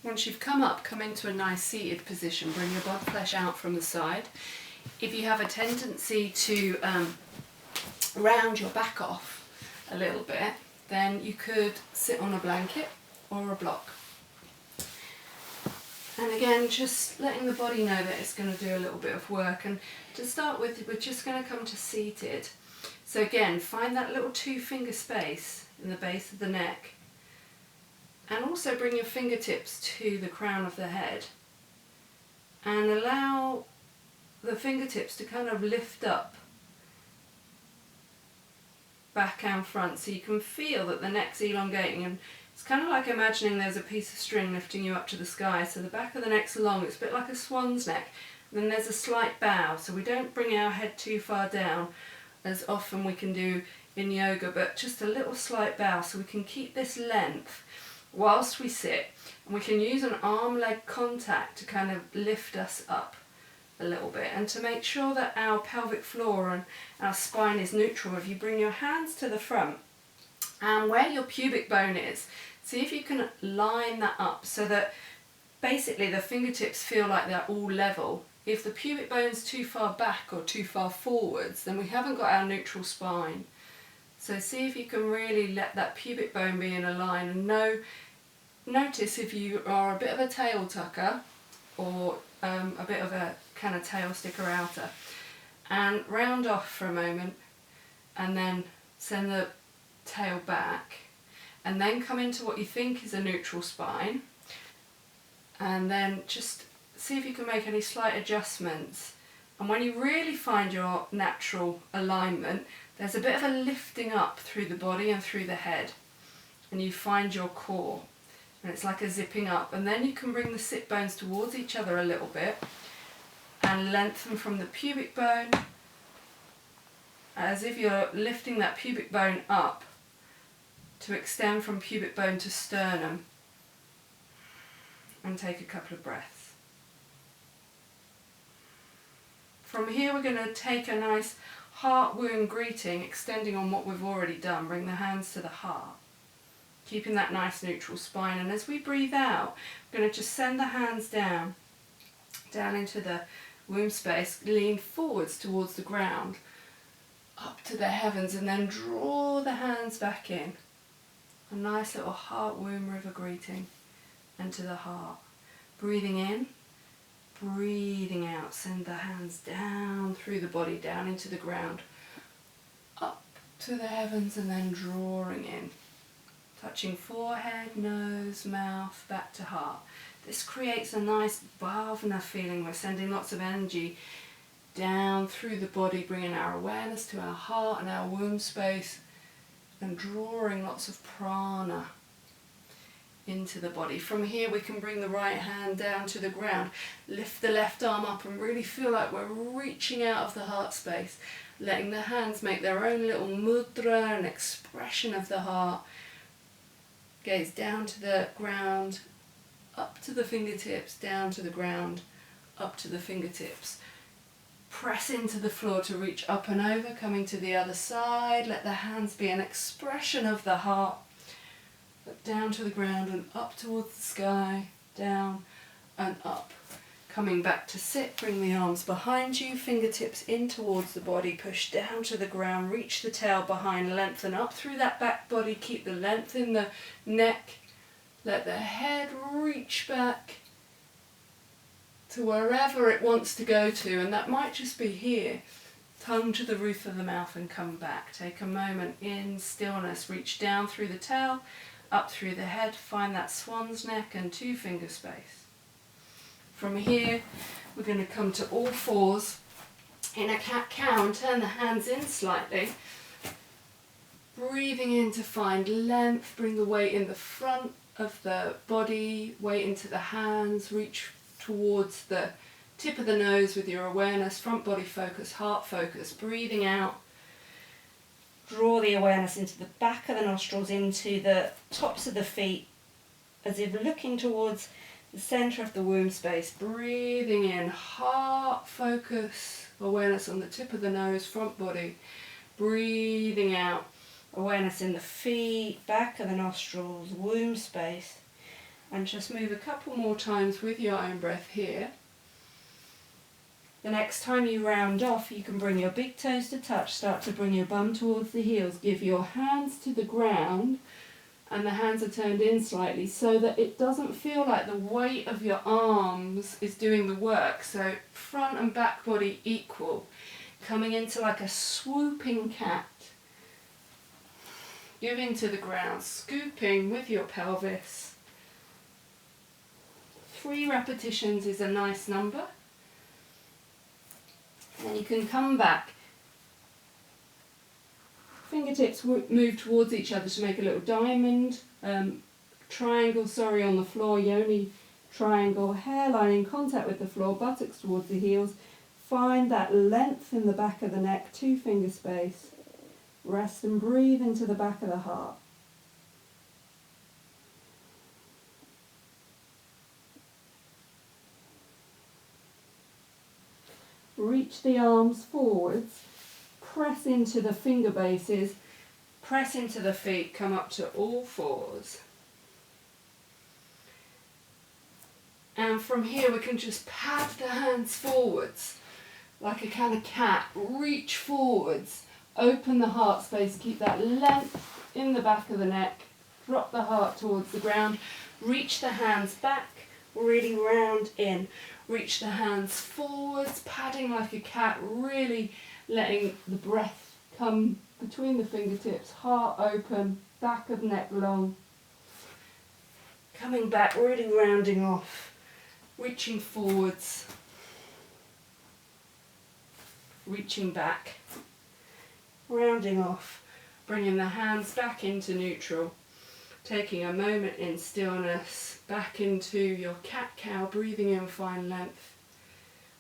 Once you've come up, come into a nice seated position. Bring your bud flesh out from the side. If you have a tendency to round your back off a little bit, then you could sit on a blanket or a block. And again, just letting the body know that it's going to do a little bit of work. And to start with, we're just going to come to seated. So again, find that little 2-finger space in the base of the neck. And also bring your fingertips to the crown of the head. And allow the fingertips to kind of lift up back and front, so you can feel that the neck's elongating, and it's kind of like imagining there's a piece of string lifting you up to the sky. So the back of the neck's long, it's a bit like a swan's neck, and then there's a slight bow, so we don't bring our head too far down as often we can do in yoga, but just a little slight bow so we can keep this length whilst we sit, and we can use an arm-leg contact to kind of lift us up a little bit, and to make sure that our pelvic floor and our spine is neutral. If you bring your hands to the front and where your pubic bone is, see if you can line that up so that basically the fingertips feel like they're all level. If the pubic bone's too far back or too far forwards, then we haven't got our neutral spine. So see if you can really let that pubic bone be in a line, and notice if you are a bit of a tail tucker or a bit of a kind of tail sticker outer, and round off for a moment and then send the tail back, and then come into what you think is a neutral spine, and then just see if you can make any slight adjustments. And when you really find your natural alignment, there's a bit of a lifting up through the body and through the head, and you find your core, and it's like a zipping up, and then you can bring the sit bones towards each other a little bit and lengthen from the pubic bone as if you're lifting that pubic bone up to extend from pubic bone to sternum, and take a couple of breaths. From here we're going to take a nice heart womb greeting, extending on what we've already done. Bring the hands to the heart, keeping that nice neutral spine, and as we breathe out, we're going to just send the hands down into the womb space, lean forwards towards the ground, up to the heavens, and then draw the hands back in. A nice little heart womb river greeting into the heart. Breathing in, breathing out, send the hands down through the body, down into the ground, up to the heavens, and then drawing in. Touching forehead, nose, mouth, back to heart. This creates a nice bhavana feeling. We're sending lots of energy down through the body, bringing our awareness to our heart and our womb space, and drawing lots of prana into the body. From here we can bring the right hand down to the ground, lift the left arm up, and really feel like we're reaching out of the heart space, letting the hands make their own little mudra, an expression of the heart. Gaze down to the ground, up to the fingertips, down to the ground, up to the fingertips. Press into the floor to reach up and over, coming to the other side. Let the hands be an expression of the heart. Look down to the ground and up towards the sky, down and up. Coming back to sit, bring the arms behind you, fingertips in towards the body, push down to the ground, reach the tail behind, lengthen up through that back body, keep the length in the neck. Let the head reach back to wherever it wants to go to, and that might just be here. Tongue to the roof of the mouth and come back. Take a moment in stillness, reach down through the tail, up through the head, find that swan's neck and 2-finger space. From here, we're going to come to all fours in a cat-cow and turn the hands in slightly. Breathing in to find length, bring the weight in the front of the body, weight into the hands, reach towards the tip of the nose with your awareness, front body focus, heart focus. Breathing out, draw the awareness into the back of the nostrils, into the tops of the feet, as if looking towards the centre of the womb space. Breathing in, heart focus, awareness on the tip of the nose, front body. Breathing out, awareness in the feet, back of the nostrils, womb space. And just move a couple more times with your own breath here. The next time you round off, you can bring your big toes to touch, start to bring your bum towards the heels, give your hands to the ground, and the hands are turned in slightly so that it doesn't feel like the weight of your arms is doing the work. So front and back body equal, coming into like a swooping cat. Giving to the ground, scooping with your pelvis. 3 repetitions is a nice number. And you can come back. Fingertips move towards each other to make a little diamond, triangle, on the floor, yoni triangle, hairline in contact with the floor, buttocks towards the heels. Find that length in the back of the neck, 2 finger space. Rest and breathe into the back of the heart. Reach the arms forwards, press into the finger bases, press into the feet, come up to all fours. And from here we can just pad the hands forwards, like a kind of cat, reach forwards, open the heart space, keep that length in the back of the neck, drop the heart towards the ground, reach the hands back, really round in. Reach the hands forwards, padding like a cat, really letting the breath come between the fingertips, heart open, back of neck long. Coming back, really rounding off, reaching forwards, reaching back, rounding off, bringing the hands back into neutral. Taking a moment in stillness, back into your cat-cow, breathing in fine length.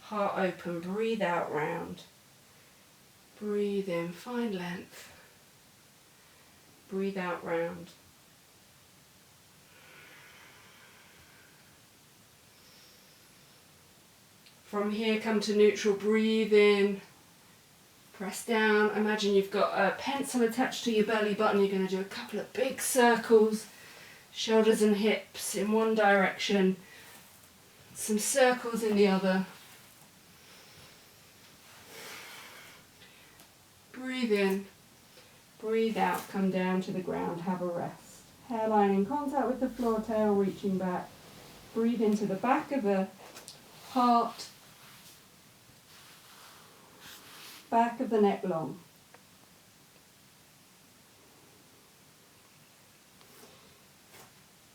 Heart open, breathe out round. Breathe in, fine length. Breathe out round. From here, come to neutral, breathe in. Press down. Imagine you've got a pencil attached to your belly button. You're going to do a couple of big circles, shoulders and hips in one direction, some circles in the other. Breathe in, breathe out, come down to the ground, have a rest. Hairline in contact with the floor, tail reaching back. Breathe into the back of the heart, back of the neck long.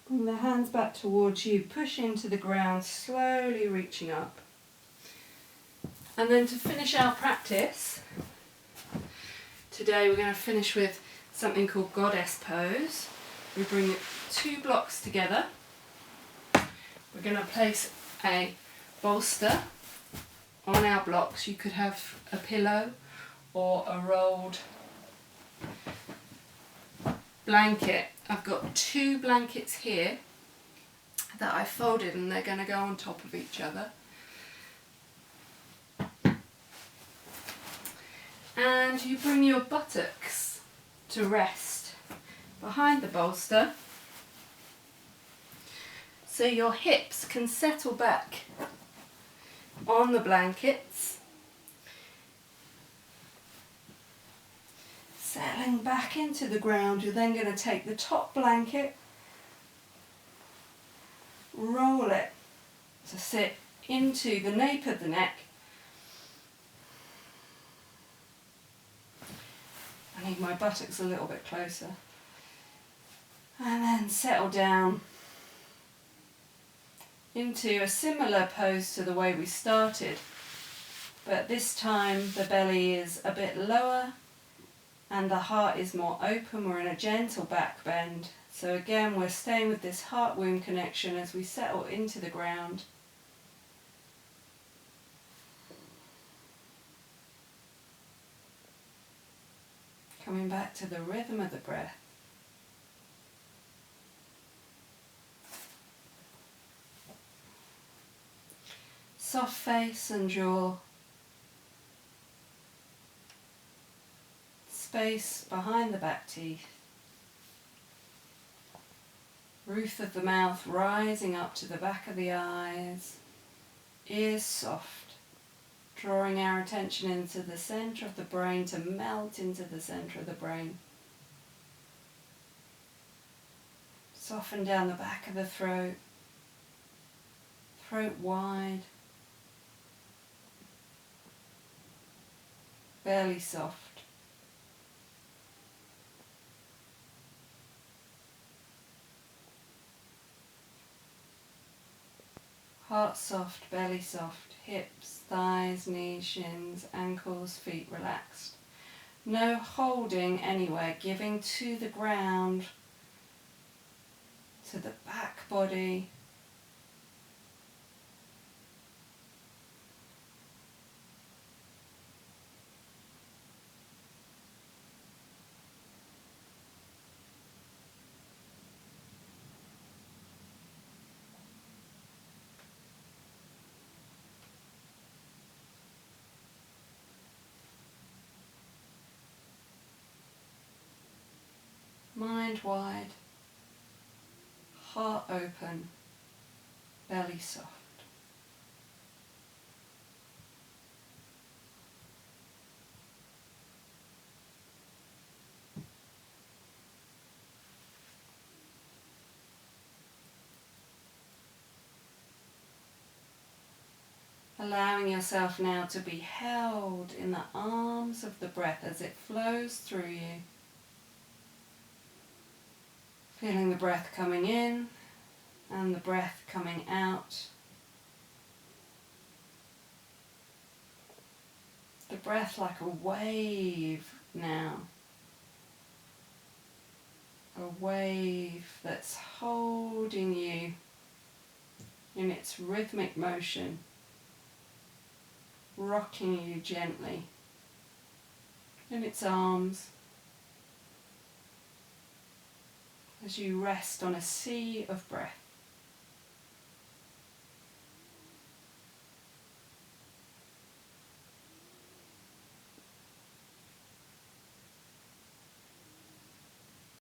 Bring the hands back towards you, push into the ground, slowly reaching up. And then to finish our practice, today we're going to finish with something called Goddess Pose. We bring 2 blocks together. We're going to place a bolster on our blocks. You could have a pillow or a rolled blanket. I've got 2 blankets here that I folded and they're going to go on top of each other. And you bring your buttocks to rest behind the bolster so your hips can settle back on the blankets, settling back into the ground. You're then going to take the top blanket, roll it to sit into the nape of the neck. I need my buttocks a little bit closer. And then settle down into a similar pose to the way we started, but this time the belly is a bit lower and the heart is more open. We're in a gentle back bend. So again, we're staying with this heart-womb connection as we settle into the ground. Coming back to the rhythm of the breath. Soft face and jaw. Space behind the back teeth. Roof of the mouth rising up to the back of the eyes. Ears soft. Drawing our attention into the centre of the brain to melt into the centre of the brain. Soften down the back of the throat. Throat wide. Belly soft. Heart soft, belly soft, hips, thighs, knees, shins, ankles, feet relaxed. No holding anywhere, giving to the ground, to the back body. Mind wide, heart open, belly soft. Allowing yourself now to be held in the arms of the breath as it flows through you. Feeling the breath coming in and the breath coming out. The breath like a wave now. A wave that's holding you in its rhythmic motion, rocking you gently in its arms as you rest on a sea of breath.